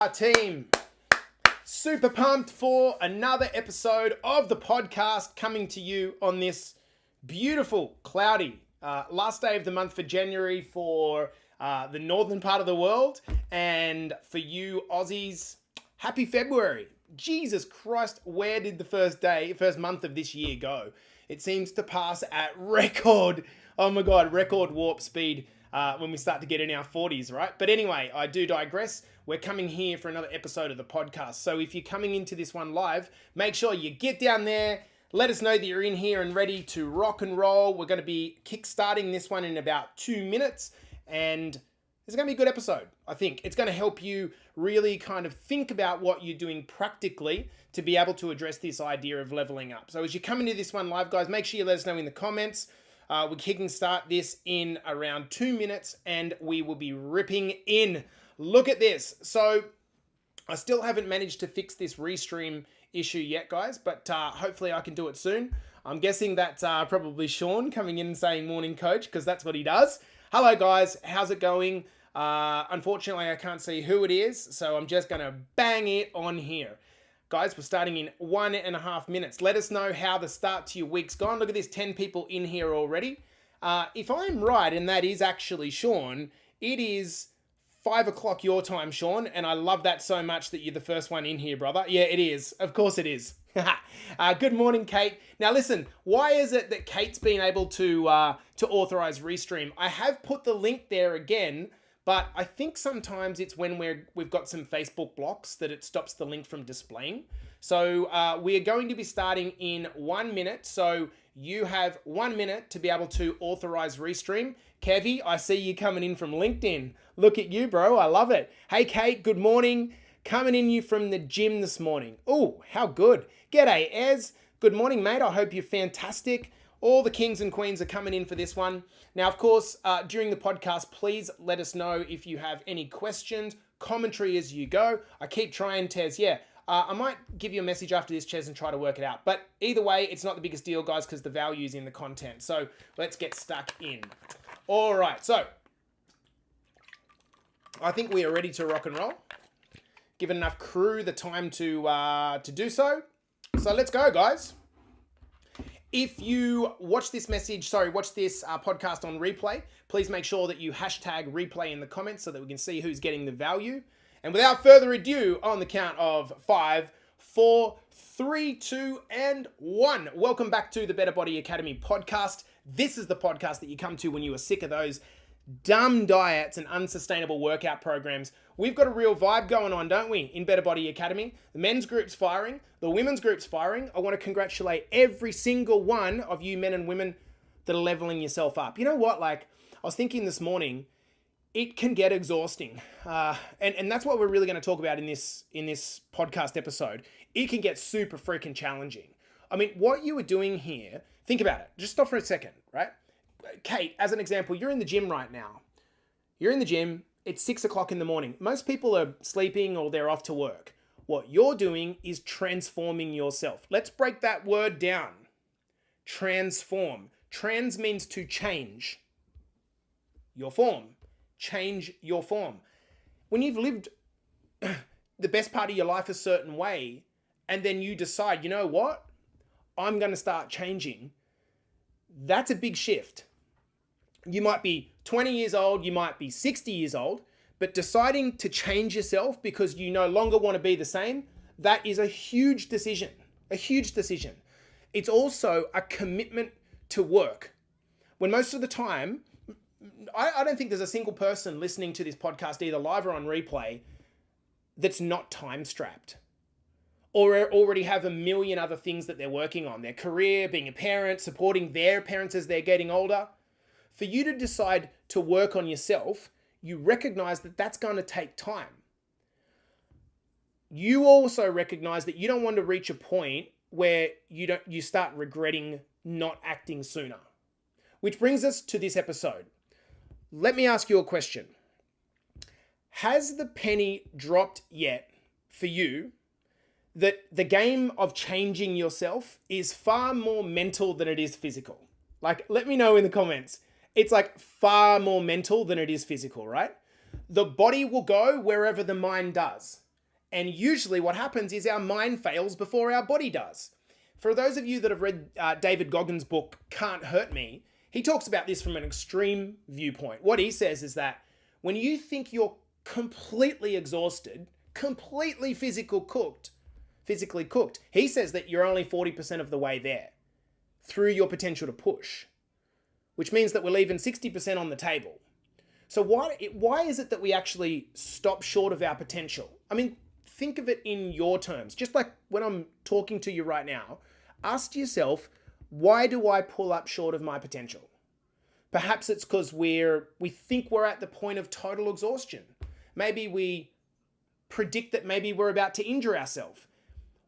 Our team, super pumped for another episode of the podcast coming to you on this beautiful, cloudy last day of the month for January for the northern part of the world. And for you Aussies, happy February. Jesus Christ, where did the first month of this year go? It seems to pass at record warp speed when we start to get in our 40s, right? But anyway, I do digress. We're coming here for another episode of the podcast. So if you're coming into this one live, make sure you get down there. Let us know that you're in here and ready to rock and roll. We're going to be kickstarting this one in about 2 minutes. And it's going to be a good episode, I think. It's going to help you really kind of think about what you're doing practically to be able to address this idea of leveling up. So as you come into this one live, guys, make sure you let us know in the comments. We're kicking start this in around 2 minutes and we will be ripping in. Look at this. So I still haven't managed to fix this restream issue yet, guys, but hopefully I can do it soon. I'm guessing that's probably Sean coming in and saying morning coach, because that's what he does. Hello guys, how's it going? Unfortunately, I can't see who it is, so I'm just going to bang it on here. Guys, we're starting in 1.5 minutes. Let us know how the start to your week's gone. Look at this, 10 people in here already. If I'm right, and that is actually Sean, it is 5 o'clock your time, Sean, and I love that so much that you're the first one in here, brother. Yeah, it is. Of course it is. Good morning, Kate. Now listen, why is it that Kate's been able to authorize Restream? I have put the link there again, but I think sometimes it's when we've got some Facebook blocks that it stops the link from displaying. So we are going to be starting in 1 minute. So you have 1 minute to be able to authorize Restream. Kevy, I see you coming in from LinkedIn. Look at you, bro. I love it. Hey, Kate, good morning. Coming in you from the gym this morning. Oh, how good. G'day, Ez. Good morning, mate. I hope you're fantastic. All the kings and queens are coming in for this one. Now, of course, during the podcast, please let us know if you have any questions, commentary as you go. I keep trying, Tez. Yeah, I might give you a message after this, Ches, and try to work it out. But either way, it's not the biggest deal, guys, because the value is in the content. So let's get stuck in. All right, so I think we are ready to rock and roll. Given enough crew the time to do so. So let's go, guys. If you watch this podcast on replay, please make sure that you hashtag replay in the comments so that we can see who's getting the value. And without further ado, on the count of 5, 4, 3, 2, and 1. Welcome back to the Better Body Academy podcast. This is the podcast that you come to when you are sick of those dumb diets and unsustainable workout programs. We've got a real vibe going on, don't we, in Better Body Academy? The men's group's firing, the women's group's firing. I want to congratulate every single one of you men and women that are leveling yourself up. You know what? Like, I was thinking this morning, it can get exhausting. And that's what we're really going to talk about in this podcast episode. It can get super freaking challenging. I mean, what you were doing here, think about it. Just stop for a second, right? Kate, as an example, you're in the gym right now. You're in the gym. It's 6 o'clock in the morning. Most people are sleeping or they're off to work. What you're doing is transforming yourself. Let's break that word down. Transform. Trans means to change your form. Change your form. When you've lived the best part of your life a certain way, and then you decide, you know what? I'm going to start changing. That's a big shift. You might be 20 years old, you might be 60 years old, but deciding to change yourself because you no longer want to be the same, that is a huge decision. A huge decision. It's also a commitment to work. When most of the time, I don't think there's a single person listening to this podcast, either live or on replay, that's not time strapped. Or already have a million other things that they're working on. Their career, being a parent, supporting their parents as they're getting older. For you to decide to work on yourself, you recognize that that's going to take time. You also recognize that you don't want to reach a point where you start regretting not acting sooner. Which brings us to this episode. Let me ask you a question. Has the penny dropped yet for you that the game of changing yourself is far more mental than it is physical? Like, let me know in the comments. It's like far more mental than it is physical, right? The body will go wherever the mind does. And usually what happens is our mind fails before our body does. For those of you that have read David Goggins' book, Can't Hurt Me, he talks about this from an extreme viewpoint. What he says is that when you think you're completely exhausted, completely physically cooked, he says that you're only 40% of the way there through your potential to push, which means that we're leaving 60% on the table. So why is it that we actually stop short of our potential? I mean, think of it in your terms. Just like when I'm talking to you right now, ask yourself, why do I pull up short of my potential? Perhaps it's because we think we're at the point of total exhaustion. Maybe we predict that maybe we're about to injure ourselves.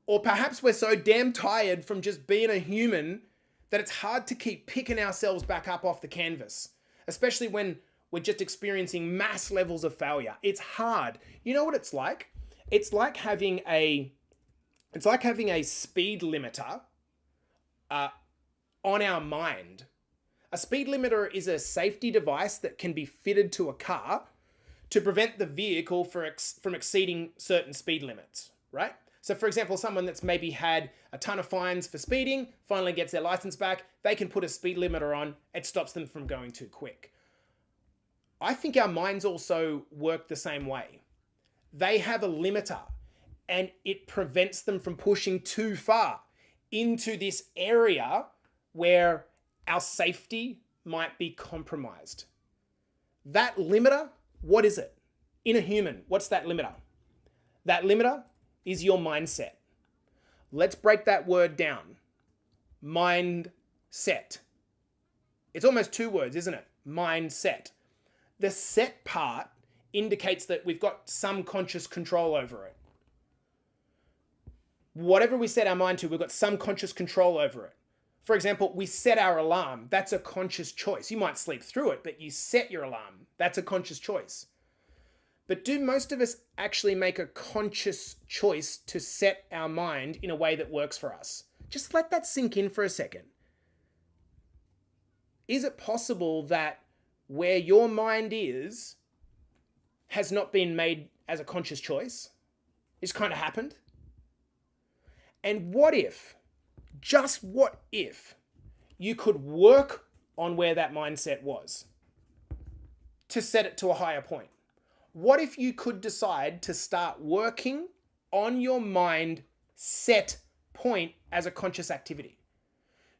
Or perhaps we're so damn tired from just being a human that it's hard to keep picking ourselves back up off the canvas, especially when we're just experiencing mass levels of failure. It's hard. You know what it's like? It's like having a speed limiter on our mind. A speed limiter is a safety device that can be fitted to a car to prevent the vehicle from exceeding certain speed limits, right? So for example, someone that's maybe had a ton of fines for speeding, finally gets their license back, they can put a speed limiter on, it stops them from going too quick. I think our minds also work the same way. They have a limiter and it prevents them from pushing too far into this area where our safety might be compromised. That limiter, what is it? In a human, what's that limiter? That limiter is your mindset. Let's break that word down. Mindset. It's almost two words, isn't it? Mindset. The set part indicates that we've got some conscious control over it. Whatever we set our mind to, we've got some conscious control over it. For example, we set our alarm. That's a conscious choice. You might sleep through it, but you set your alarm. That's a conscious choice. But do most of us actually make a conscious choice to set our mind in a way that works for us? Just let that sink in for a second. Is it possible that where your mind is has not been made as a conscious choice? It's kind of happened. And what if, just what if, you could work on where that mindset was to set it to a higher point? What if you could decide to start working on your mind set point as a conscious activity?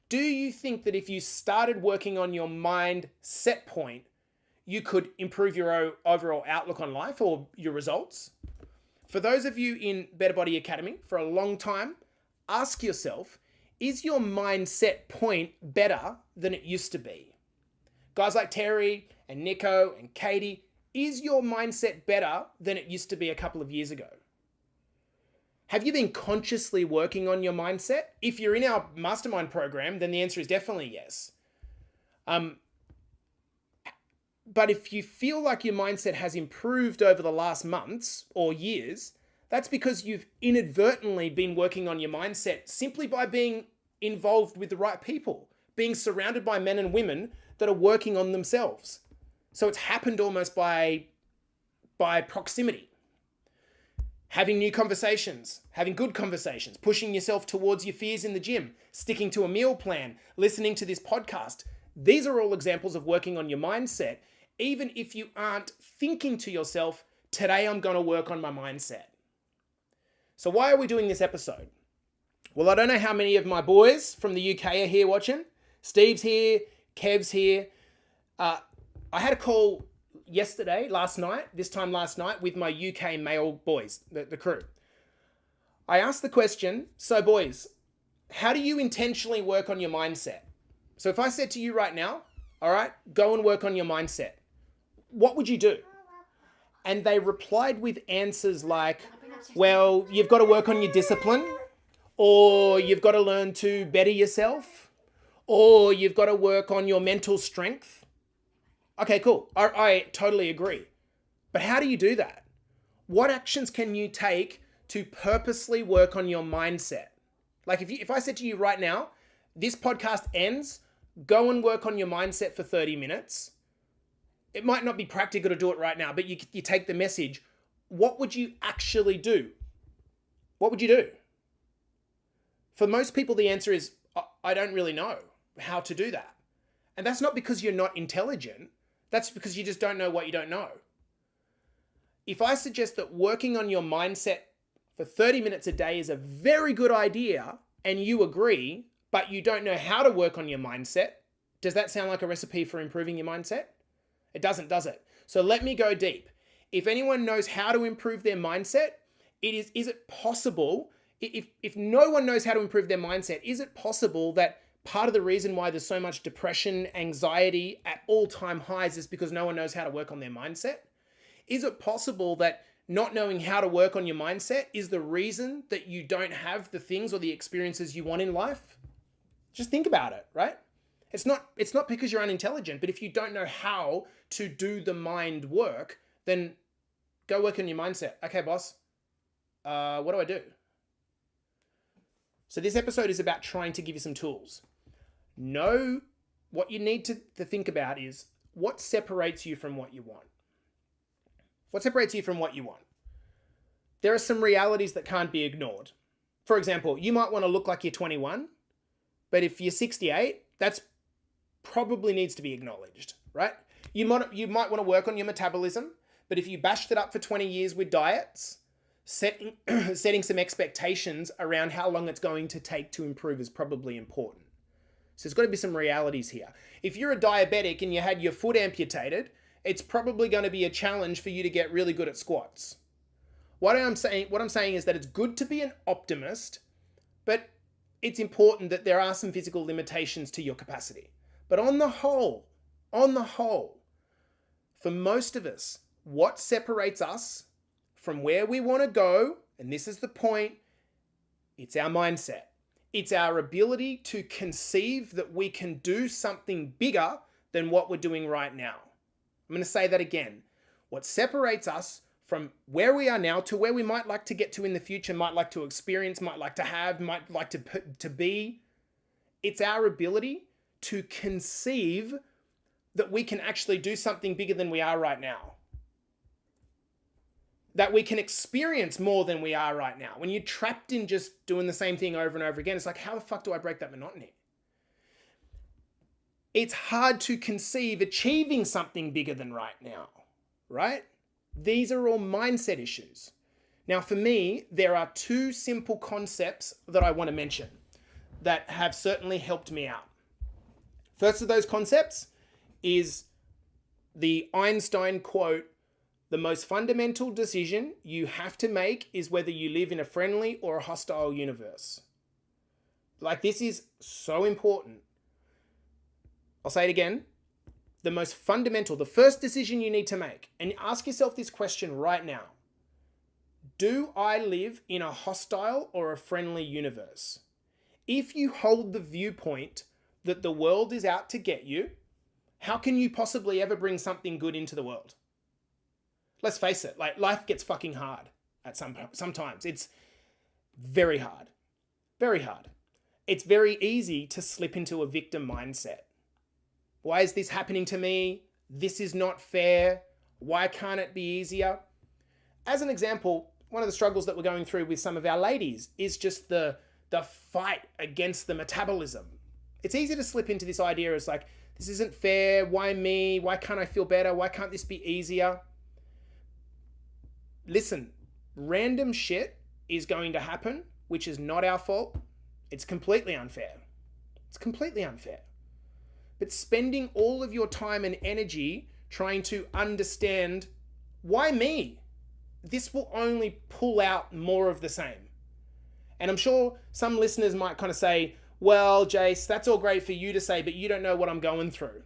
Do you think that if you started working on your mind set point, you could improve your overall outlook on life or your results? For those of you in Better Body Academy for a long time, ask yourself, is your mindset point better than it used to be? Guys like Terry and Nico and Katie, is your mindset better than it used to be a couple of years ago? Have you been consciously working on your mindset? If you're in our mastermind program, then the answer is definitely yes. But if you feel like your mindset has improved over the last months or years, that's because you've inadvertently been working on your mindset simply by being involved with the right people, being surrounded by men and women that are working on themselves. So it's happened almost by proximity. Having new conversations, having good conversations, pushing yourself towards your fears in the gym, sticking to a meal plan, listening to this podcast. These are all examples of working on your mindset, even if you aren't thinking to yourself, today I'm going to work on my mindset. So why are we doing this episode? Well, I don't know how many of my boys from the UK are here watching. Steve's here, Kev's here. I had a call last night, with my UK male boys, the crew. I asked the question, so boys, how do you intentionally work on your mindset? So if I said to you right now, all right, go and work on your mindset, what would you do? And they replied with answers like, well, you've got to work on your discipline, or you've got to learn to better yourself, or you've got to work on your mental strength. Okay, cool. I totally agree. But how do you do that? What actions can you take to purposely work on your mindset? Like if I said to you right now, this podcast ends, go and work on your mindset for 30 minutes. It might not be practical to do it right now, but you take the message. What would you actually do? what would you do? For most people, the answer is, I don't really know how to do that. And that's not because you're not intelligent. That's because you just don't know what you don't know. If I suggest that working on your mindset for 30 minutes a day is a very good idea and you agree, but you don't know how to work on your mindset, does that sound like a recipe for improving your mindset? It doesn't, does it? So let me go deep. If anyone knows how to improve their mindset, is it possible, if no one knows how to improve their mindset, is it possible that part of the reason why there's so much depression, anxiety at all-time highs is because no one knows how to work on their mindset? Is it possible that not knowing how to work on your mindset is the reason that you don't have the things or the experiences you want in life? Just think about it, right? It's not because you're unintelligent, but if you don't know how to do the mind work, then go work on your mindset. Okay, boss, what do I do? So this episode is about trying to give you some tools. Know what you need to think about is what separates you from what you want. What separates you from what you want? There are some realities that can't be ignored. For example, you might want to look like you're 21, but if you're 68, that's probably needs to be acknowledged, right? You might want to work on your metabolism, but if you bashed it up for 20 years with diets, setting some expectations around how long it's going to take to improve is probably important. So there's got to be some realities here. If you're a diabetic and you had your foot amputated, it's probably going to be a challenge for you to get really good at squats. What I'm saying is that it's good to be an optimist, but it's important that there are some physical limitations to your capacity. But on the whole, for most of us, what separates us from where we want to go, and this is the point, it's our mindset. It's our ability to conceive that we can do something bigger than what we're doing right now. I'm going to say that again. What separates us from where we are now to where we might like to get to in the future, might like to experience, might like to have, might like to be, it's our ability to conceive that we can actually do something bigger than we are right now. That we can experience more than we are right now. When you're trapped in just doing the same thing over and over again, it's like, how the fuck do I break that monotony? It's hard to conceive achieving something bigger than right now, right? These are all mindset issues. Now, for me, there are two simple concepts that I want to mention that have certainly helped me out. First of those concepts is the Einstein quote, "The most fundamental decision you have to make is whether you live in a friendly or a hostile universe." Like, this is so important. I'll say it again. The most fundamental, the first decision you need to make, and ask yourself this question right now. Do I live in a hostile or a friendly universe? If you hold the viewpoint that the world is out to get you, how can you possibly ever bring something good into the world? Let's face it, like, life gets fucking hard at sometimes. It's very hard. Very hard. It's very easy to slip into a victim mindset. Why is this happening to me? This is not fair. Why can't it be easier? As an example, one of the struggles that we're going through with some of our ladies is just the fight against the metabolism. It's easy to slip into this idea as like, this isn't fair. Why me? Why can't I feel better? Why can't this be easier? Listen, random shit is going to happen, which is not our fault. It's completely unfair. It's completely unfair. But spending all of your time and energy trying to understand, why me? This will only pull out more of the same. And I'm sure some listeners might kind of say, well, Jace, that's all great for you to say, but you don't know what I'm going through.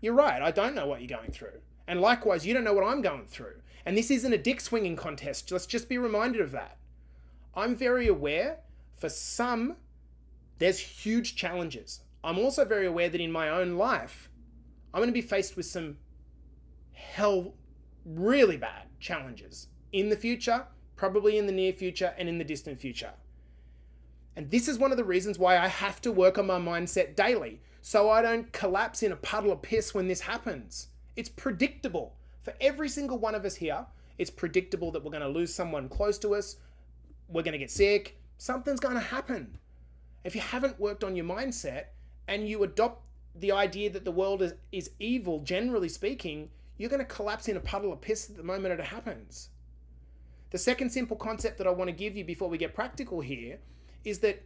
You're right, I don't know what you're going through. And likewise, you don't know what I'm going through. And this isn't a dick swinging contest. Let's just be reminded of that. I'm very aware, for some, there's huge challenges. I'm also very aware that in my own life, I'm going to be faced with some really bad challenges in the future, probably in the near future and in the distant future. And this is one of the reasons why I have to work on my mindset daily, so I don't collapse in a puddle of piss when this happens. It's predictable. For every single one of us here, it's predictable that we're going to lose someone close to us, we're going to get sick. Something's going to happen. If you haven't worked on your mindset and you adopt the idea that the world is evil, generally speaking, you're going to collapse in a puddle of piss at the moment it happens. The second simple concept that I want to give you before we get practical here is that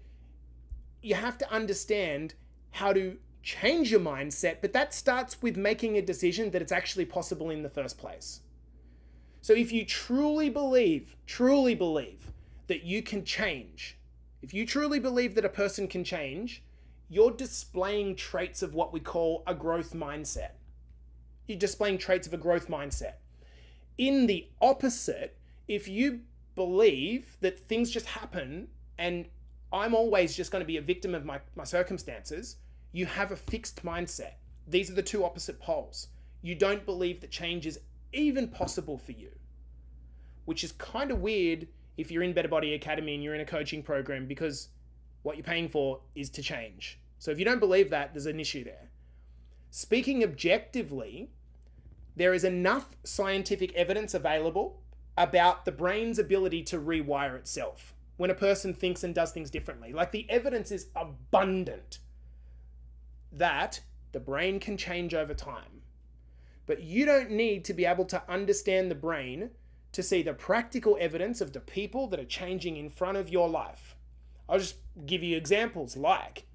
you have to understand how to change your mindset, but that starts with making a decision that it's actually possible in the first place. So if you truly believe that you can change, if you truly believe that a person can change, you're displaying traits of what we call a growth mindset. You're displaying traits of a growth mindset. In the opposite, if you believe that things just happen and I'm always just going to be a victim of my circumstances, you have a fixed mindset. These are the two opposite poles. You don't believe that change is even possible for you, which is kind of weird if you're in Better Body Academy and you're in a coaching program, because what you're paying for is to change. So if you don't believe that, there's an issue there. Speaking objectively, there is enough scientific evidence available about the brain's ability to rewire itself when a person thinks and does things differently. Like, the evidence is abundant that the brain can change over time. But you don't need to be able to understand the brain to see the practical evidence of the people that are changing in front of your life. I'll just give you examples like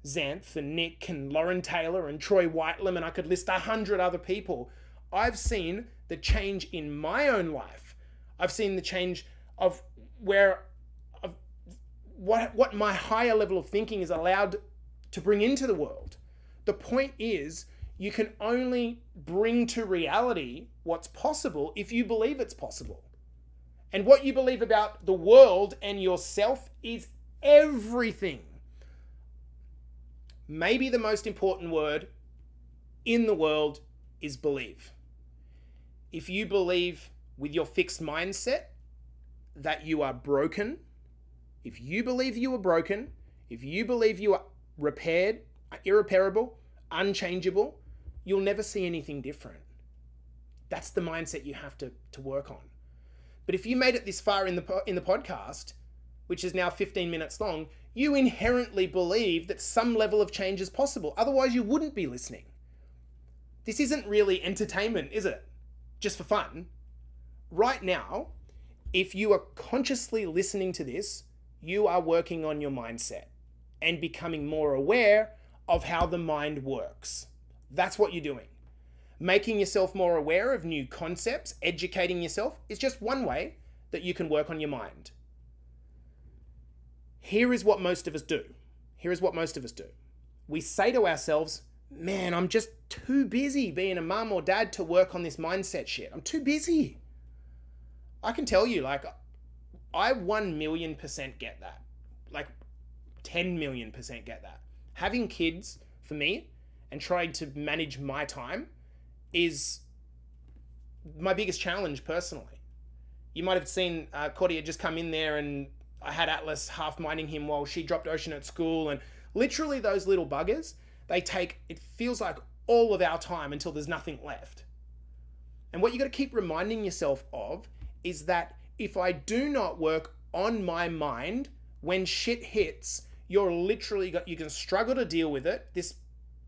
Xanth and Nick and Lauren Taylor and Troy Whitelam, and I could list 100 other people. I've seen the change in my own life. I've seen the change of what my higher level of thinking is allowed to bring into the world. The point is, you can only bring to reality what's possible if you believe it's possible. And what you believe about the world and yourself is everything. Maybe the most important word in the world is believe. If you believe with your fixed mindset that you are broken, if you believe you are broken, if you believe you are repaired, irreparable, unchangeable, you'll never see anything different. That's the mindset you have to work on. But if you made it this far in the podcast, which is now 15 minutes long, you inherently believe that some level of change is possible. Otherwise, you wouldn't be listening. This isn't really entertainment, is it? Just for fun. Right now, if you are consciously listening to this, you are working on your mindset and becoming more aware of how the mind works. That's what you're doing. Making yourself more aware of new concepts, educating yourself, is just one way that you can work on your mind. Here is what most of us do. We say to ourselves, man, I'm just too busy being a mum or dad to work on this mindset shit. I'm too busy. I can tell you, like, I 1,000,000% get that. Like, 10,000,000% get that. Having kids, for me, and trying to manage my time is my biggest challenge personally. You might have seen Claudia just come in there, and I had Atlas half minding him while she dropped Ocean at school, and literally those little buggers, they take, it feels like, all of our time until there's nothing left. And what you got to keep reminding yourself of is that if I do not work on my mind, when shit hits, you can struggle to deal with it. This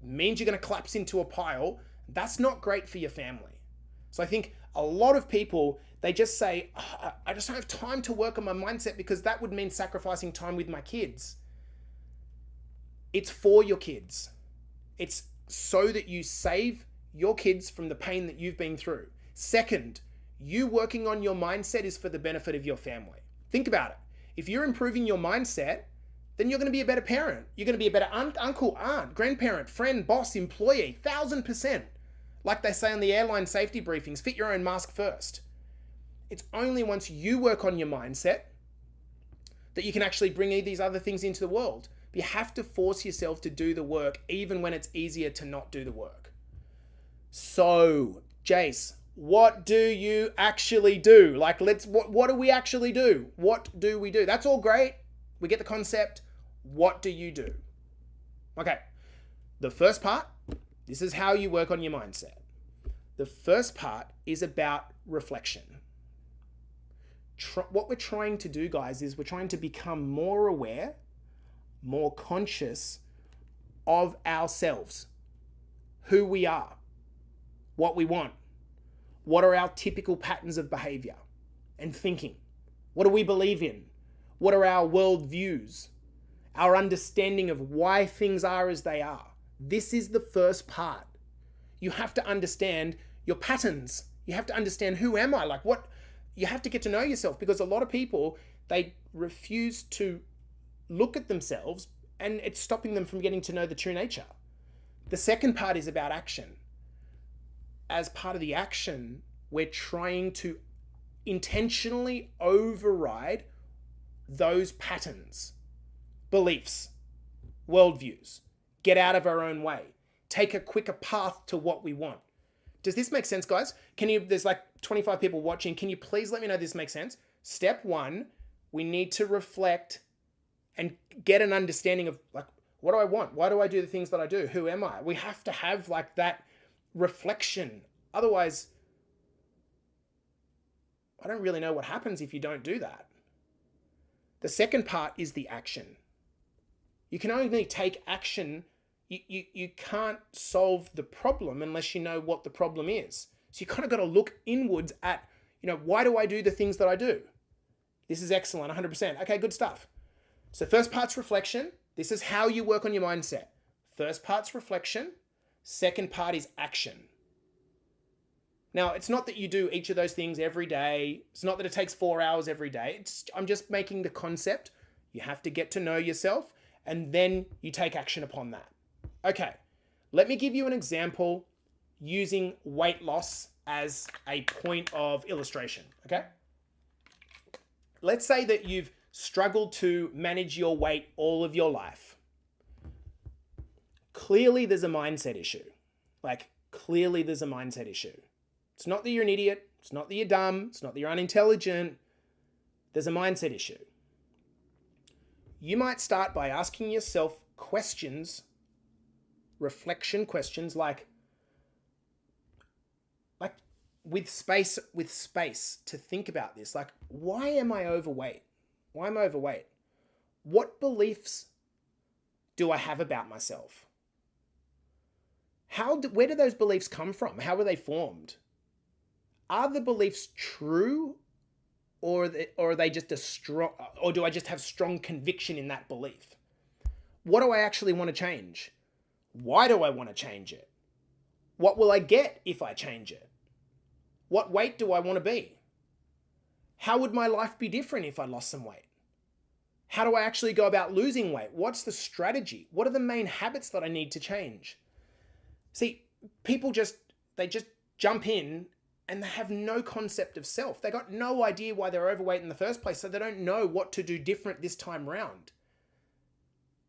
means you're going to collapse into a pile. That's not great for your family. So I think a lot of people, they just say, oh, I just don't have time to work on my mindset because that would mean sacrificing time with my kids. It's for your kids. It's so that you save your kids from the pain that you've been through. Second, you working on your mindset is for the benefit of your family. Think about it. If you're improving your mindset, then you're going to be a better parent. You're going to be a better uncle, aunt, grandparent, friend, boss, employee, 1,000%. Like they say on the airline safety briefings, fit your own mask first. It's only once you work on your mindset that you can actually bring these other things into the world. But you have to force yourself to do the work, even when it's easier to not do the work. So, Jace, what do you actually do? Like, what do we actually do? What do we do? That's all great. We get the concept. What do you do? Okay. The first part, this is how you work on your mindset. The first part is about reflection. what we're trying to do, guys, is we're trying to become more aware, more conscious of ourselves, who we are, what we want, what are our typical patterns of behavior and thinking, what do we believe in, what are our worldviews, our understanding of why things are as they are. This is the first part. You have to understand your patterns. You have to understand, who am I? Like, what? You have to get to know yourself, because a lot of people, they refuse to look at themselves, and it's stopping them from getting to know the true nature. The second part is about action. As part of the action, we're trying to intentionally override those patterns, beliefs, worldviews, get out of our own way, take a quicker path to what we want. Does this make sense, guys? There's like 25 people watching. Can you please let me know this makes sense? Step one, we need to reflect and get an understanding of, like, what do I want? Why do I do the things that I do? Who am I? We have to have like that reflection. Otherwise, I don't really know what happens if you don't do that. The second part is the action. You can only take action. You can't solve the problem unless you know what the problem is. So you kind of got to look inwards at, why do I do the things that I do? This is excellent, 100%. Okay, good stuff. So first part's reflection. This is how you work on your mindset. First part's reflection. Second part is action. Now, it's not that you do each of those things every day. It's not that it takes 4 hours every day. I'm just making the concept. You have to get to know yourself, and then you take action upon that. Okay, let me give you an example using weight loss as a point of illustration, okay? Let's say that you've struggled to manage your weight all of your life. Clearly, there's a mindset issue. Clearly there's a mindset issue. It's not that you're an idiot. It's not that you're dumb. It's not that you're unintelligent. There's a mindset issue. You might start by asking yourself questions, reflection questions, like with space to think about this. Like, why am I overweight? Why am I overweight? What beliefs do I have about myself? Where do those beliefs come from? How were they formed? Are the beliefs true, or are they just or do I just have strong conviction in that belief? What do I actually want to change? Why do I want to change it? What will I get if I change it? What weight do I want to be? How would my life be different if I lost some weight? How do I actually go about losing weight? What's the strategy? What are the main habits that I need to change? See, people they just jump in and they have no concept of self. They got no idea why they're overweight in the first place, so they don't know what to do different this time round.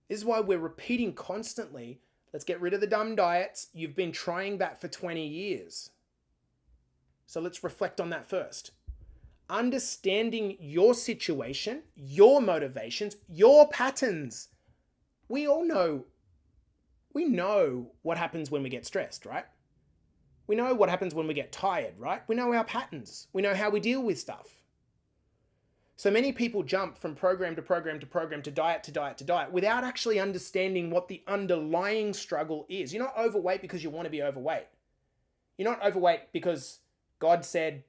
This is why we're repeating constantly, let's get rid of the dumb diets. You've been trying that for 20 years. So let's reflect on that first. Understanding your situation, your motivations, your patterns. We know what happens when we get stressed, right? We know what happens when we get tired, right? We know our patterns. We know how we deal with stuff. So many people jump from program to program to program to diet to diet to diet without actually understanding what the underlying struggle is. You're not overweight because you want to be overweight. You're not overweight because God said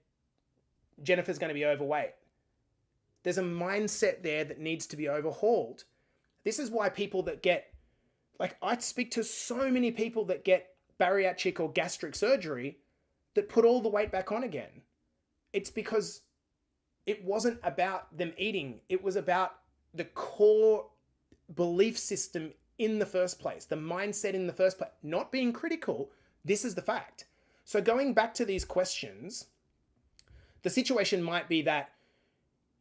Jennifer's going to be overweight. There's a mindset there that needs to be overhauled. This is why people that get, I speak to so many people that get bariatric or gastric surgery that put all the weight back on again. It's because it wasn't about them eating. It was about the core belief system in the first place, the mindset in the first place, not being critical. This is the fact. So going back to these questions, the situation might be that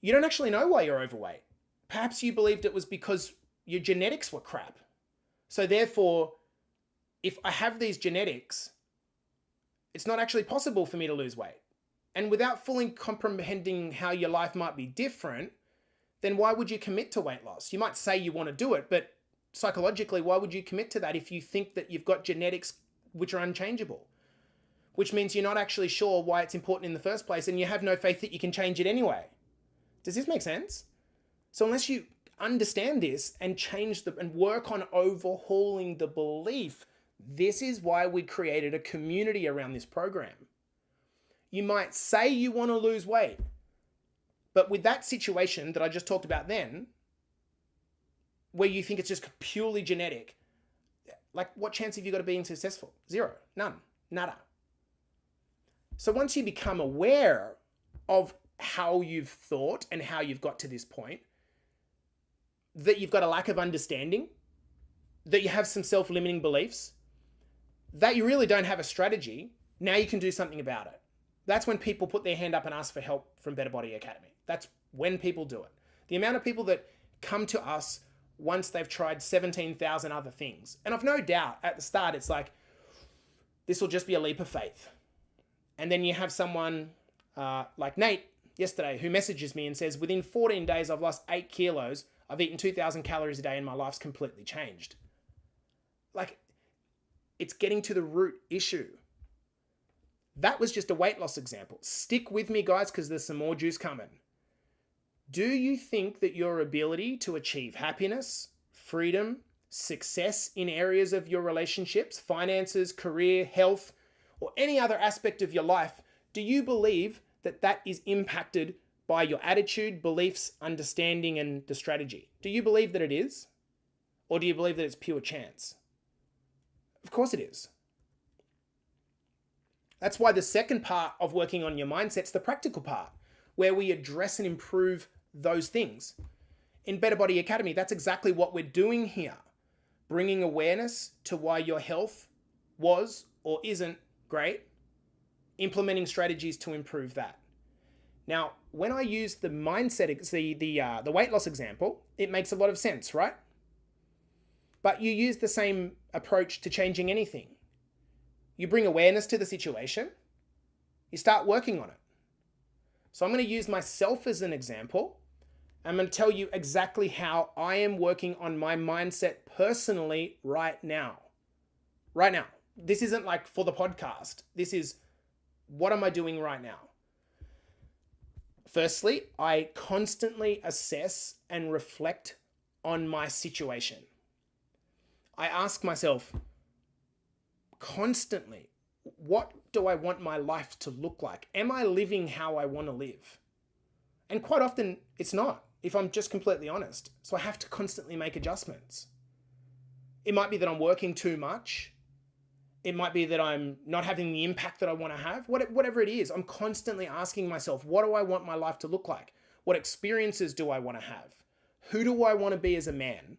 you don't actually know why you're overweight. Perhaps you believed it was because your genetics were crap. So therefore, if I have these genetics, it's not actually possible for me to lose weight. And without fully comprehending how your life might be different, then why would you commit to weight loss? You might say you want to do it, but psychologically, why would you commit to that if you think that you've got genetics which are unchangeable? Which means you're not actually sure why it's important in the first place, and you have no faith that you can change it anyway. Does this make sense? So unless you understand this and and work on overhauling the belief, this is why we created a community around this program. You might say you want to lose weight, but with that situation that I just talked about then, where you think it's just purely genetic, like what chance have you got of being successful? Zero, none, nada. So once you become aware of how you've thought and how you've got to this point, that you've got a lack of understanding, that you have some self-limiting beliefs, that you really don't have a strategy, now you can do something about it. That's when people put their hand up and ask for help from Better Body Academy. That's when people do it. The amount of people that come to us once they've tried 17,000 other things. And I've no doubt at the start, it's like, this will just be a leap of faith. And then you have someone like Nate yesterday who messages me and says, within 14 days, I've lost 8 kilos. I've eaten 2,000 calories a day and my life's completely changed. Like, it's getting to the root issue. That was just a weight loss example. Stick with me, guys, because there's some more juice coming. Do you think that your ability to achieve happiness, freedom, success in areas of your relationships, finances, career, health, or any other aspect of your life, do you believe that that is impacted by your attitude, beliefs, understanding, and the strategy? Do you believe that it is? Or do you believe that it's pure chance? Of course it is. That's why the second part of working on your mindset's the practical part, where we address and improve those things. In Better Body Academy, that's exactly what we're doing here. Bringing awareness to why your health was or isn't great, implementing strategies to improve that. Now, when I use the mindset, the weight loss example, it makes a lot of sense, right? But you use the same approach to changing anything. You bring awareness to the situation, you start working on it. So I'm going to use myself as an example. I'm going to tell you exactly how I am working on my mindset personally right now. Right now. This isn't like for the podcast. This is what am I doing right now? Firstly, I constantly assess and reflect on my situation. I ask myself constantly, what do I want my life to look like? Am I living how I want to live? And quite often it's not, if I'm just completely honest. So I have to constantly make adjustments. It might be that I'm working too much. It might be that I'm not having the impact that I want to have. Whatever it is, I'm constantly asking myself, what do I want my life to look like? What experiences do I want to have? Who do I want to be as a man?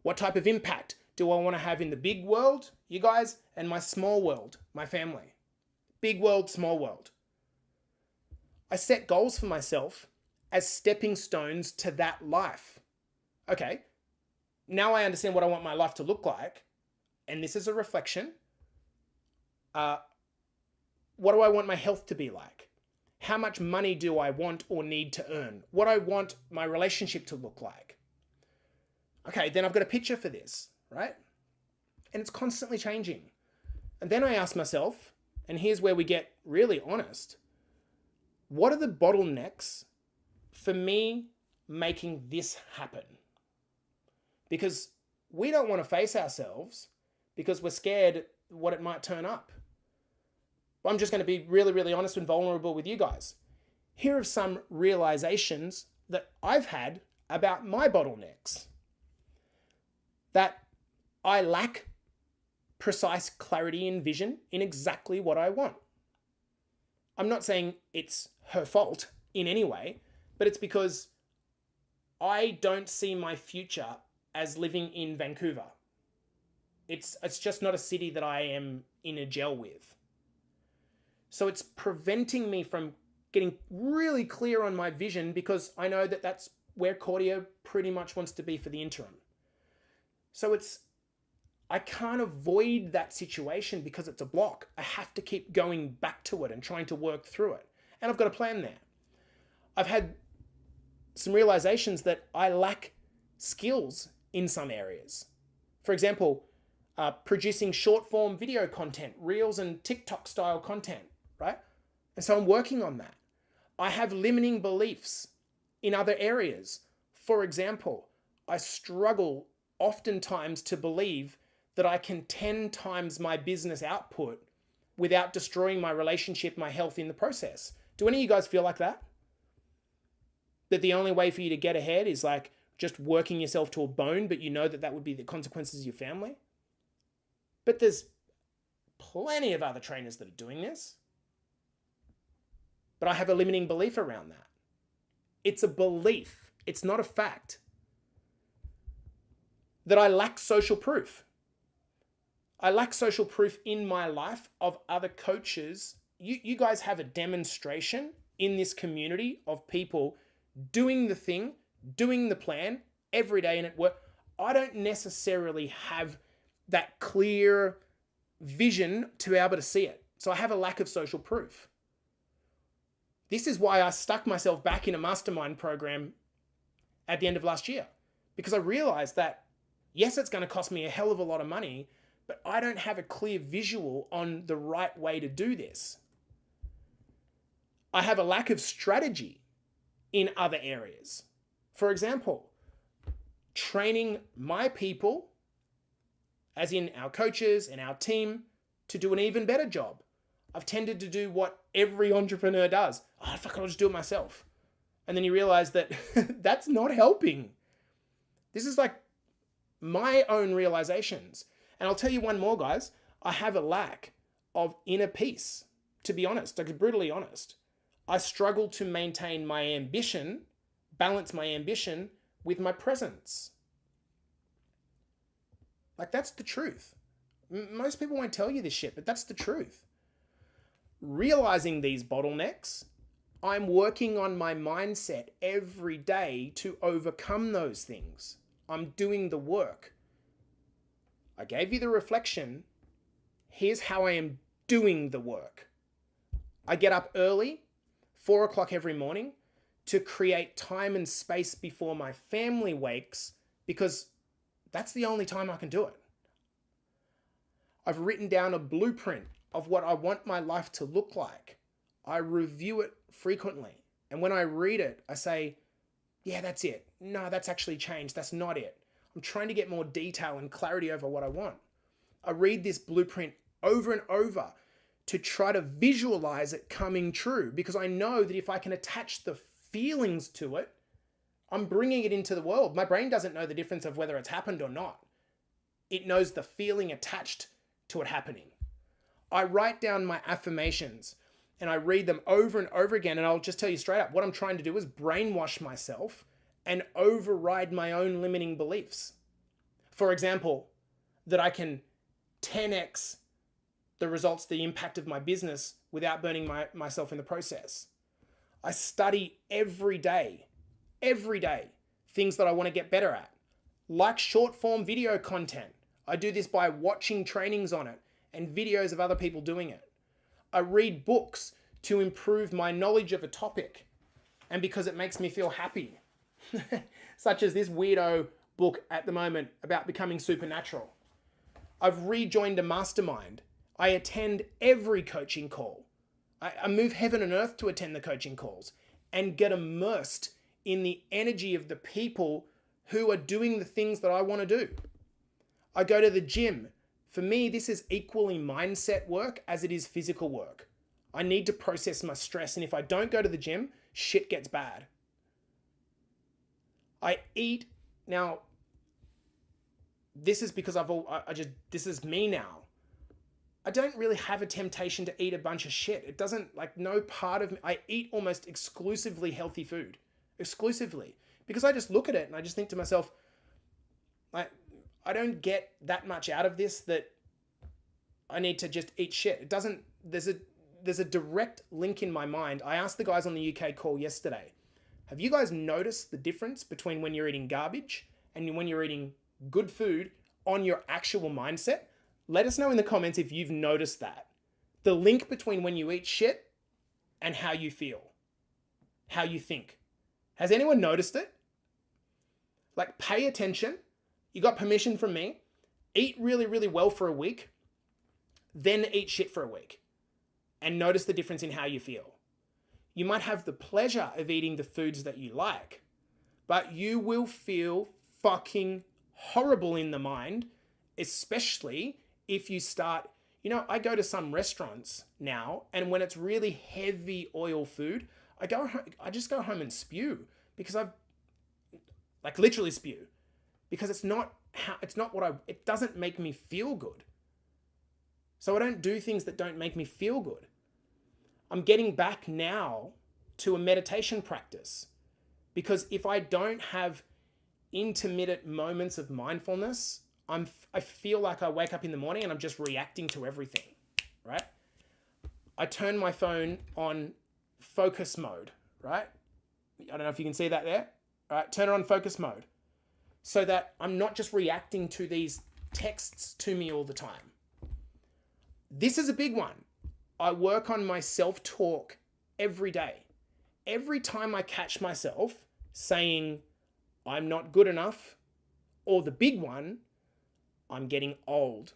What type of impact do I want to have in the big world, you guys, and my small world, my family? Big world, small world. I set goals for myself as stepping stones to that life. Okay, now I understand what I want my life to look like, and this is a reflection. What do I want my health to be like? How much money do I want or need to earn? What I want my relationship to look like? Okay, then I've got a picture for this, right? And it's constantly changing. And then I ask myself, and here's where we get really honest, what are the bottlenecks for me making this happen? Because we don't want to face ourselves because we're scared what it might turn up. I'm just going to be really, really honest and vulnerable with you guys. Here are some realizations that I've had about my bottlenecks. That I lack precise clarity and vision in exactly what I want. I'm not saying it's her fault in any way, but it's because I don't see my future as living in Vancouver. It's just not a city that I am in a gel with. So it's preventing me from getting really clear on my vision because I know that that's where Cordia pretty much wants to be for the interim. So I can't avoid that situation because it's a block. I have to keep going back to it and trying to work through it. And I've got a plan there. I've had some realizations that I lack skills in some areas. For example, producing short form video content, reels and TikTok style content, right? And so I'm working on that. I have limiting beliefs in other areas. For example, I struggle oftentimes to believe that I can 10 times my business output without destroying my relationship, my health in the process. Do any of you guys feel like that? That the only way for you to get ahead is like just working yourself to a bone, but you know that that would be the consequences of your family? But there's plenty of other trainers that are doing this. But I have a limiting belief around that. It's a belief. It's not a fact. That I lack social proof. I lack social proof in my life of other coaches. You guys have a demonstration in this community of people doing the thing, doing the plan every day and at work. I don't necessarily have that clear vision to be able to see it. So I have a lack of social proof. This is why I stuck myself back in a mastermind program at the end of last year, because I realized that, yes, it's going to cost me a hell of a lot of money, but I don't have a clear visual on the right way to do this. I have a lack of strategy in other areas. For example, training my people, as in our coaches and our team, to do an even better job. I've tended to do what every entrepreneur does. Oh, fuck, I'll just do it myself. And then you realize that that's not helping. This is like my own realizations. And I'll tell you one more, guys. I have a lack of inner peace, to be honest, like brutally honest. I struggle to maintain my ambition, balance my ambition with my presence. Like, that's the truth. Most people won't tell you this shit, but that's the truth. Realizing these bottlenecks, I'm working on my mindset every day to overcome those things. I'm doing the work. I gave you the reflection. Here's how I am doing the work. I get up early, 4 o'clock every morning, to create time and space before my family wakes, because that's the only time I can do it. I've written down a blueprint of what I want my life to look like. I review it frequently. And when I read it, I say, yeah, that's it. No, that's actually changed. That's not it. I'm trying to get more detail and clarity over what I want. I read this blueprint over and over to try to visualize it coming true, because I know that if I can attach the feelings to it, I'm bringing it into the world. My brain doesn't know the difference of whether it's happened or not. It knows the feeling attached to it happening. I write down my affirmations and I read them over and over again. And I'll just tell you straight up, what I'm trying to do is brainwash myself and override my own limiting beliefs. For example, that I can 10x the results, the impact of my business without burning myself in the process. I study every day, things that I want to get better at, like short form video content. I do this by watching trainings on it and videos of other people doing it. I read books to improve my knowledge of a topic and because it makes me feel happy, such as this weirdo book at the moment about becoming supernatural. I've rejoined a mastermind. I attend every coaching call. I move heaven and earth to attend the coaching calls and get immersed in the energy of the people who are doing the things that I want to do. I go to the gym. For me, this is equally mindset work as it is physical work. I need to process my stress, and if I don't go to the gym, shit gets bad. I eat. Now, this is because this is me now. I don't really have a temptation to eat a bunch of shit. It doesn't, like, no part of me. I eat almost exclusively healthy food. Exclusively. Because I just look at it and I just think to myself, I don't get that much out of this that I need to just eat shit. It doesn't, there's a direct link in my mind. I asked the guys on the UK call yesterday, have you guys noticed the difference between when you're eating garbage and when you're eating good food on your actual mindset? Let us know in the comments if you've noticed that. The link between when you eat shit and how you feel, how you think. Has anyone noticed it? Like, pay attention. You got permission from me. Eat really, really well for a week, then eat shit for a week and notice the difference in how you feel. You might have the pleasure of eating the foods that you like, but you will feel fucking horrible in the mind, especially if you start, I go to some restaurants now, and when it's really heavy oil food, I just go home and spew because literally spew because it doesn't make me feel good. So I don't do things that don't make me feel good. I'm getting back now to a meditation practice because if I don't have intermittent moments of mindfulness, I feel like I wake up in the morning and I'm just reacting to everything, right? I turn my phone on focus mode, right? I don't know if you can see that there. All right, turn it on focus mode so that I'm not just reacting to these texts to me all the time. This is a big one. I work on my self-talk every day. Every time I catch myself saying, I'm not good enough, or the big one, I'm getting old.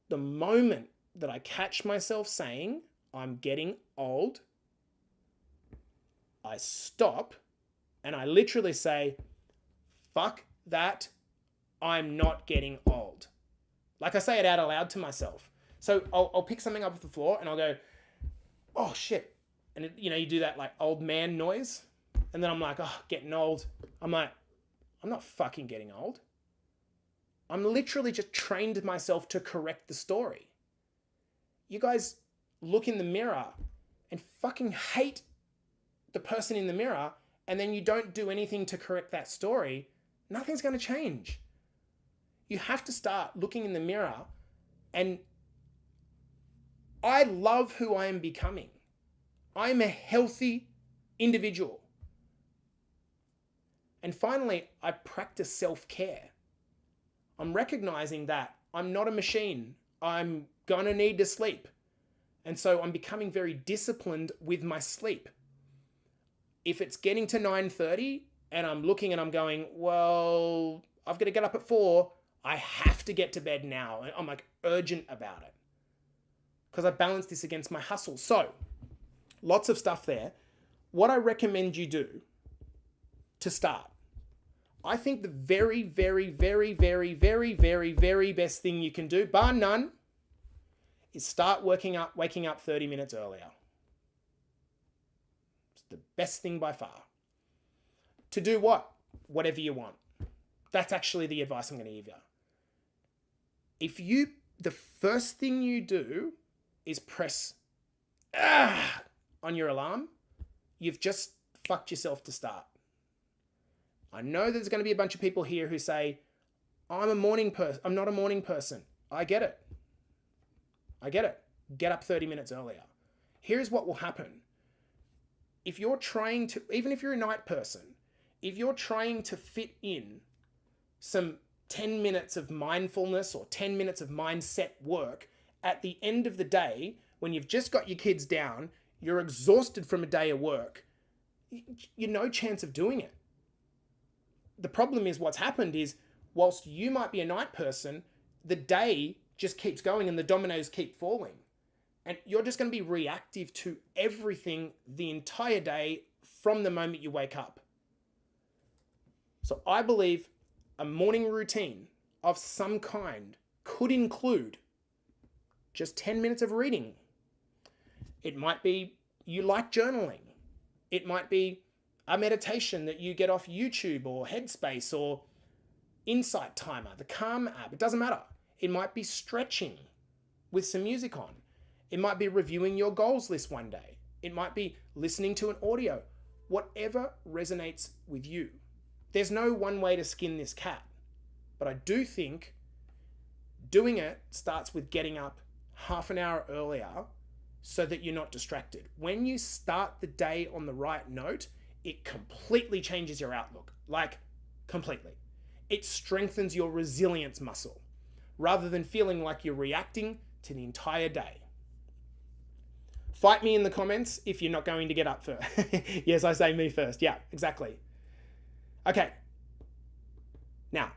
The moment that I catch myself saying, I'm getting old, I stop and I literally say, fuck that, I'm not getting old. Like I say it out aloud to myself. So I'll pick something up off the floor and I'll go, oh shit. And you do that like old man noise. And then I'm like, oh, getting old. I'm like, I'm not fucking getting old. I'm literally just trained myself to correct the story. You guys look in the mirror and fucking hate the person in the mirror, and then you don't do anything to correct that story, nothing's going to change. You have to start looking in the mirror, and I love who I am becoming. I'm a healthy individual. And finally, I practice self-care. I'm recognizing that I'm not a machine. I'm going to need to sleep. And so I'm becoming very disciplined with my sleep. If it's getting to 9:30 and I'm looking and I'm going, well, I've got to get up at 4, I have to get to bed now. And I'm like urgent about it because I balance this against my hustle. So lots of stuff there. What I recommend you do to start, I think the very, very, very, very, very, very, very best thing you can do, bar none, is start waking up 30 minutes earlier. It's the best thing by far. To do what? Whatever you want. That's actually the advice I'm going to give you. The first thing you do is press on your alarm, you've just fucked yourself to start. I know there's going to be a bunch of people here who say, I'm a morning person. I'm not a morning person. I get it. Get up 30 minutes earlier. Here's what will happen. If you're trying to, even if you're a night person, if you're trying to fit in some 10 minutes of mindfulness or 10 minutes of mindset work at the end of the day, when you've just got your kids down, you're exhausted from a day of work, you're no chance of doing it. The problem is what's happened is whilst you might be a night person, the day just keeps going and the dominoes keep falling. And you're just going to be reactive to everything the entire day from the moment you wake up. So I believe a morning routine of some kind could include just 10 minutes of reading. It might be you like journaling. It might be a meditation that you get off YouTube or Headspace or Insight Timer, the Calm app. It doesn't matter. It might be stretching with some music on. It might be reviewing your goals list one day. It might be listening to an audio. Whatever resonates with you. There's no one way to skin this cat. But I do think doing it starts with getting up half an hour earlier so that you're not distracted. When you start the day on the right note, it completely changes your outlook. Like, completely. It strengthens your resilience muscle rather than feeling like you're reacting to the entire day. Fight me in the comments if you're not going to get up first. Yes, I say me first. Yeah, exactly. Okay. Now,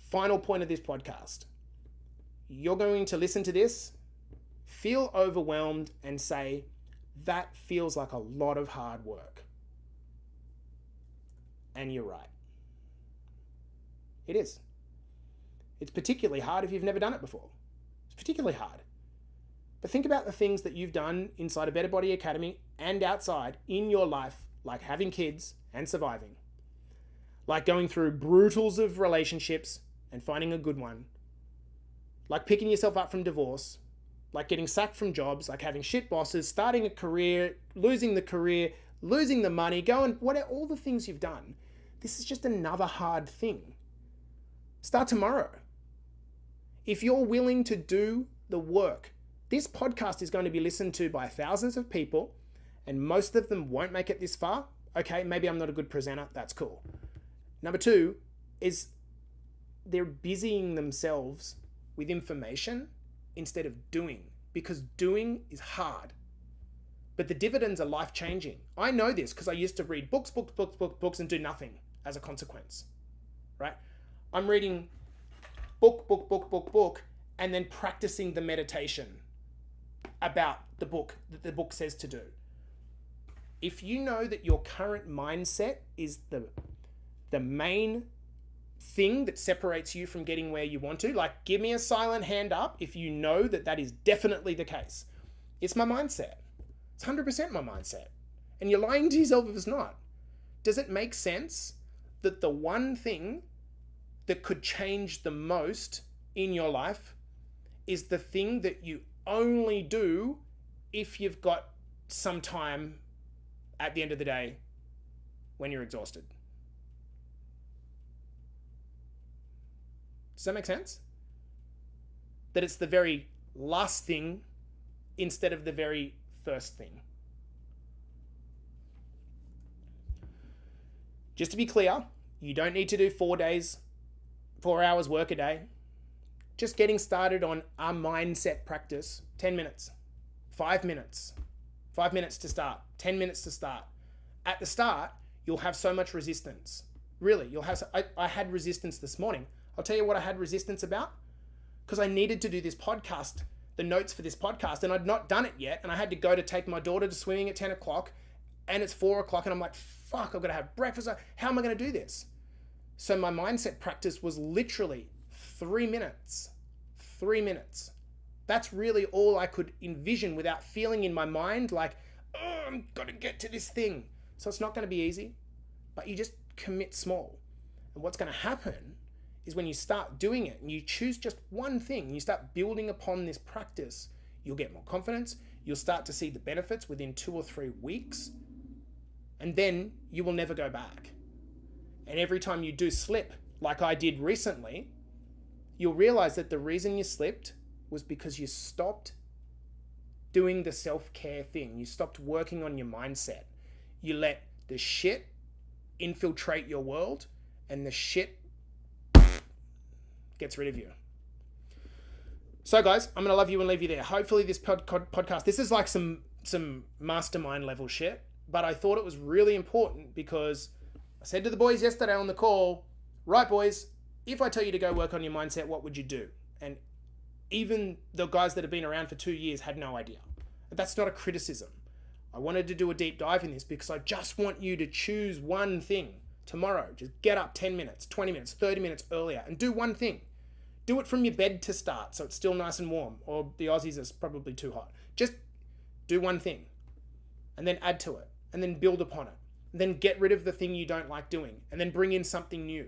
final point of this podcast. You're going to listen to this, feel overwhelmed and say, that feels like a lot of hard work. And you're right. It is. It's particularly hard if you've never done it before. It's particularly hard. But think about the things that you've done inside a Better Body Academy and outside in your life, like having kids and surviving. Like going through brutals of relationships and finding a good one. Like picking yourself up from divorce. Like getting sacked from jobs, like having shit bosses, starting a career, losing the money, all the things you've done. This is just another hard thing. Start tomorrow. If you're willing to do the work, this podcast is going to be listened to by thousands of people, and most of them won't make it this far. Okay, maybe I'm not a good presenter. That's cool. Number two is they're busying themselves with information instead of doing, because doing is hard. But the dividends are life-changing. I know this because I used to read books and do nothing as a consequence, right? I'm reading book, and then practicing the meditation about the book that the book says to do. If you know that your current mindset is the main thing that separates you from getting where you want to, like give me a silent hand up if you know that that is definitely the case. It's my mindset. It's 100% my mindset. And you're lying to yourself if it's not. Does it make sense that the one thing that could change the most in your life is the thing that you only do if you've got some time at the end of the day when you're exhausted? Does that make sense? That it's the very last thing instead of the very first thing. Just to be clear, you don't need to do 4 hours work a day. Just getting started on a mindset practice, 10 minutes, 5 minutes, 5 minutes to start, 10 minutes to start. At the start, you'll have so much resistance. Really, I had resistance this morning. I'll tell you what I had resistance about. Because I needed to do this podcast, the notes for this podcast, and I'd not done it yet. And I had to go to take my daughter to swimming at 10 o'clock, and it's 4 o'clock, and I'm like, fuck, I've got to have breakfast. How am I going to do this? So my mindset practice was literally 3 minutes. 3 minutes. That's really all I could envision without feeling in my mind like, oh, I'm going to get to this thing. So it's not going to be easy, but you just commit small. And what's going to happen is when you start doing it and you choose just one thing, you start building upon this practice, you'll get more confidence, you'll start to see the benefits within 2 or 3 weeks, and then you will never go back. And every time you do slip, like I did recently, you'll realize that the reason you slipped was because you stopped doing the self-care thing. You stopped working on your mindset. You let the shit infiltrate your world, and the shit gets rid of you. So guys, I'm going to love you and leave you there. Hopefully this podcast, this is like some mastermind level shit, but I thought it was really important because I said to the boys yesterday on the call, right boys, if I tell you to go work on your mindset, what would you do? And even the guys that have been around for 2 years had no idea. But that's not a criticism. I wanted to do a deep dive in this because I just want you to choose one thing tomorrow. Just get up 10 minutes, 20 minutes, 30 minutes earlier and do one thing. Do it from your bed to start so it's still nice and warm, or the Aussies is probably too hot. Just do one thing and then add to it and then build upon it. And then get rid of the thing you don't like doing and then bring in something new.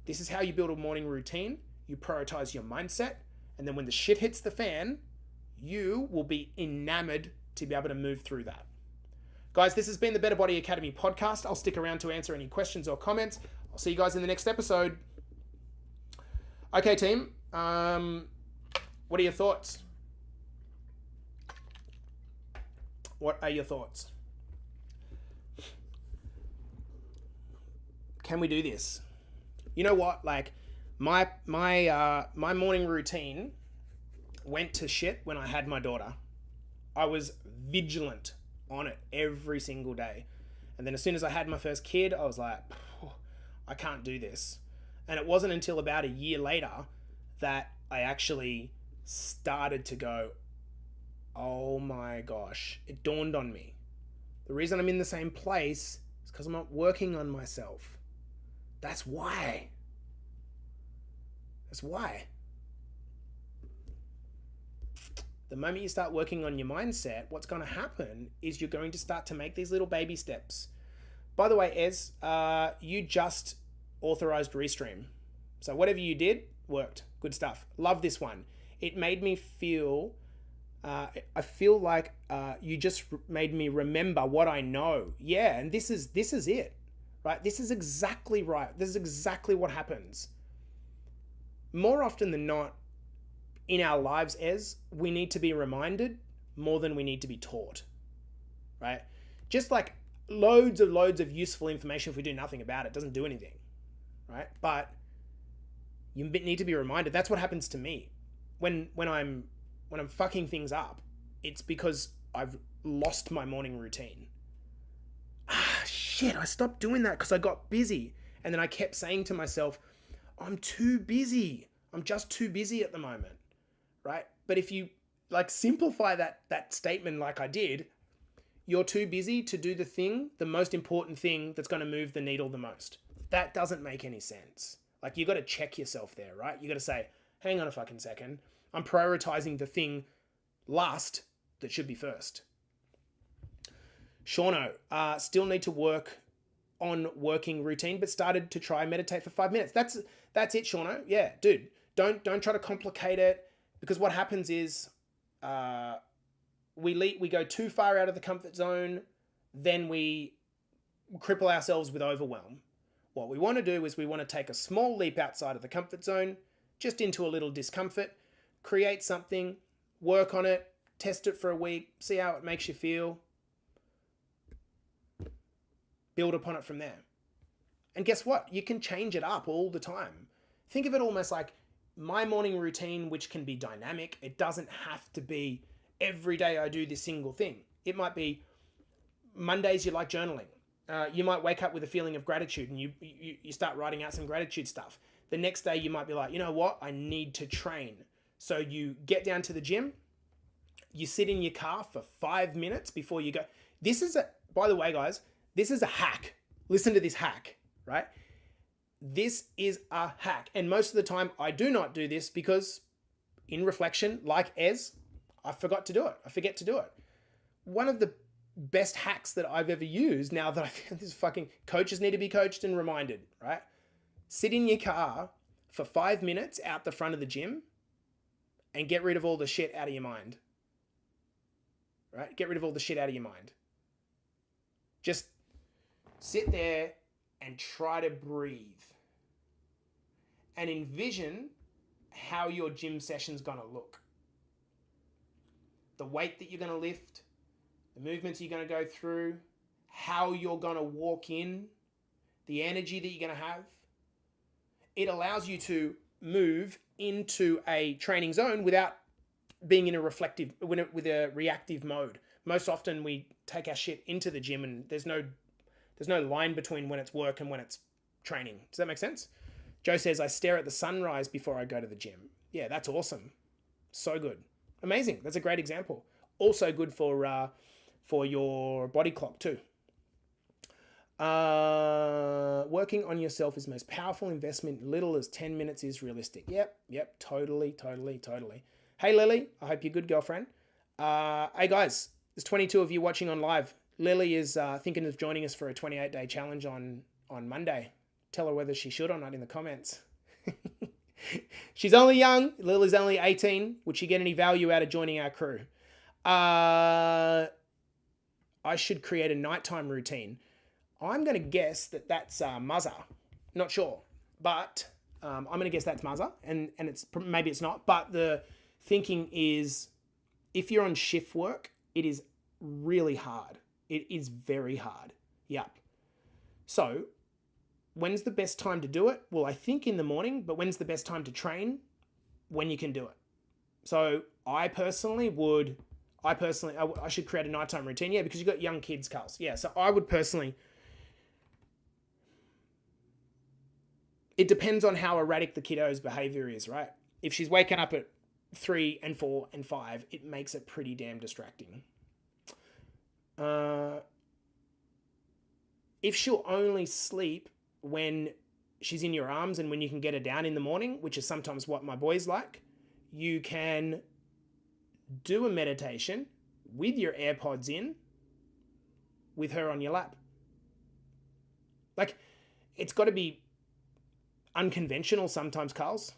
This is how you build a morning routine. You prioritize your mindset, and then when the shit hits the fan, you will be enamored to be able to move through that. Guys, this has been the Better Body Academy podcast. I'll stick around to answer any questions or comments. I'll see you guys in the next episode. Okay, team. What are your thoughts? What are your thoughts? Can we do this? You know what? Like my morning routine went to shit when I had my daughter. I was vigilant on it every single day. And then as soon as I had my first kid, I was like, I can't do this. And it wasn't until about a year later that I actually started to go, oh my gosh, it dawned on me. The reason I'm in the same place is because I'm not working on myself. That's why. That's why. The moment you start working on your mindset, what's going to happen is you're going to start to make these little baby steps. By the way, Ez, you just authorized Restream. So whatever you did, worked. Good stuff. Love this one. It made me feel, I feel like you just made me remember what I know. Yeah, and this is it, right? This is exactly right. This is exactly what happens. More often than not, in our lives, we need to be reminded more than we need to be taught, right? Just like loads of useful information, if we do nothing about it, doesn't do anything, right? But you need to be reminded. That's what happens to me when I'm fucking things up. It's because I've lost my morning routine. Shit, I stopped doing that because I got busy. And then I kept saying to myself, I'm too busy. I'm just too busy at the moment. Right? But if you like simplify that statement like I did, you're too busy to do the most important thing that's going to move the needle the most. That doesn't make any sense. Like, you got to check yourself there, right? You got to say, hang on a fucking second. I'm prioritizing the thing last that should be first. Shauno, still need to work on working routine, but started to try meditate for 5 minutes. That's it, Shauno. Yeah, dude, don't try to complicate it. Because what happens is we go too far out of the comfort zone, then we cripple ourselves with overwhelm. What we want to do is we want to take a small leap outside of the comfort zone, just into a little discomfort, create something, work on it, test it for a week, see how it makes you feel, build upon it from there. And guess what? You can change it up all the time. Think of it almost like my morning routine, which can be dynamic. It doesn't have to be every day I do this single thing. It might be Mondays you like journaling. You might wake up with a feeling of gratitude and you start writing out some gratitude stuff. The next day you might be like, you know what? I need to train. So you get down to the gym. You sit in your car for 5 minutes before you go. By the way, guys, this is a hack. Listen to this hack, right? This is a hack. And most of the time I do not do this because in reflection, like Ez, I forget to do it. One of the best hacks that I've ever used, now that I feel this fucking coaches need to be coached and reminded, right? Sit in your car for 5 minutes out the front of the gym and get rid of all the shit out of your mind. Right? Get rid of all the shit out of your mind. Just sit there and try to breathe. And envision how your gym session's gonna look. The weight that you're gonna lift, the movements you're gonna go through, how you're gonna walk in, the energy that you're gonna have. It allows you to move into a training zone without being in with a reactive mode. Most often we take our shit into the gym and there's no line between when it's work and when it's training. Does that make sense? Joe says, I stare at the sunrise before I go to the gym. Yeah, that's awesome. So good. Amazing. That's a great example. Also good for your body clock too. Working on yourself is the most powerful investment. Little as 10 minutes is realistic. Yep. Totally. Hey, Lily. I hope you're good, girlfriend. Hey, guys. There's 22 of you watching on live. Lily is thinking of joining us for a 28-day challenge on Monday. Tell her whether she should or not in the comments. She's only young. Lily's only 18. Would she get any value out of joining our crew? I should create a nighttime routine. I'm going to guess that that's Muzza. Not sure. But I'm going to guess that's Muzza. And maybe it's not. But the thinking is, if you're on shift work, it is really hard. It is very hard. Yep. So, when's the best time to do it? Well, I think in the morning, but when's the best time to train? When you can do it. So, I should create a nighttime routine. Yeah, because you've got young kids, Carls. Yeah, so I would personally, it depends on how erratic the kiddo's behavior is, right? If she's waking up at 3 and 4 and 5, it makes it pretty damn distracting. If she'll only sleep when she's in your arms and when you can get her down in the morning, which is sometimes what my boys like, you can do a meditation with your AirPods in, with her on your lap. Like, it's got to be unconventional sometimes, Carls.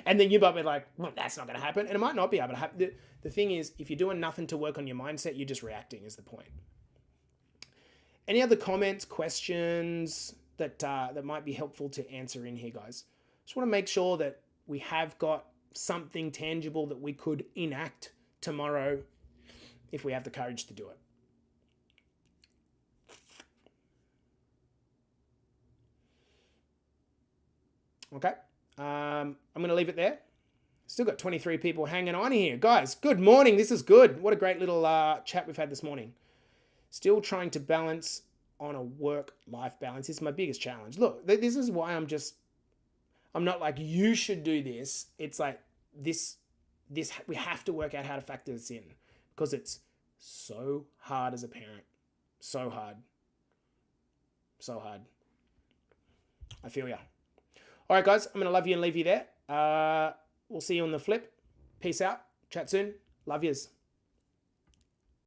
And then you might be like, well, that's not going to happen. And it might not be able to happen. The thing is, if you're doing nothing to work on your mindset, you're just reacting is the point. Any other comments, questions that might be helpful to answer in here, guys? Just want to make sure that we have got something tangible that we could enact tomorrow if we have the courage to do it. Okay, I'm going to leave it there. Still got 23 people hanging on here. Guys, good morning. This is good. What a great little chat we've had this morning. Still trying to balance on a work-life balance. This is my biggest challenge. Look, this is why I'm not like, you should do this. It's like this, we have to work out how to factor this in because it's so hard as a parent. So hard. So hard. I feel ya. All right, guys, I'm going to love you and leave you there. We'll see you on the flip. Peace out. Chat soon. Love yous.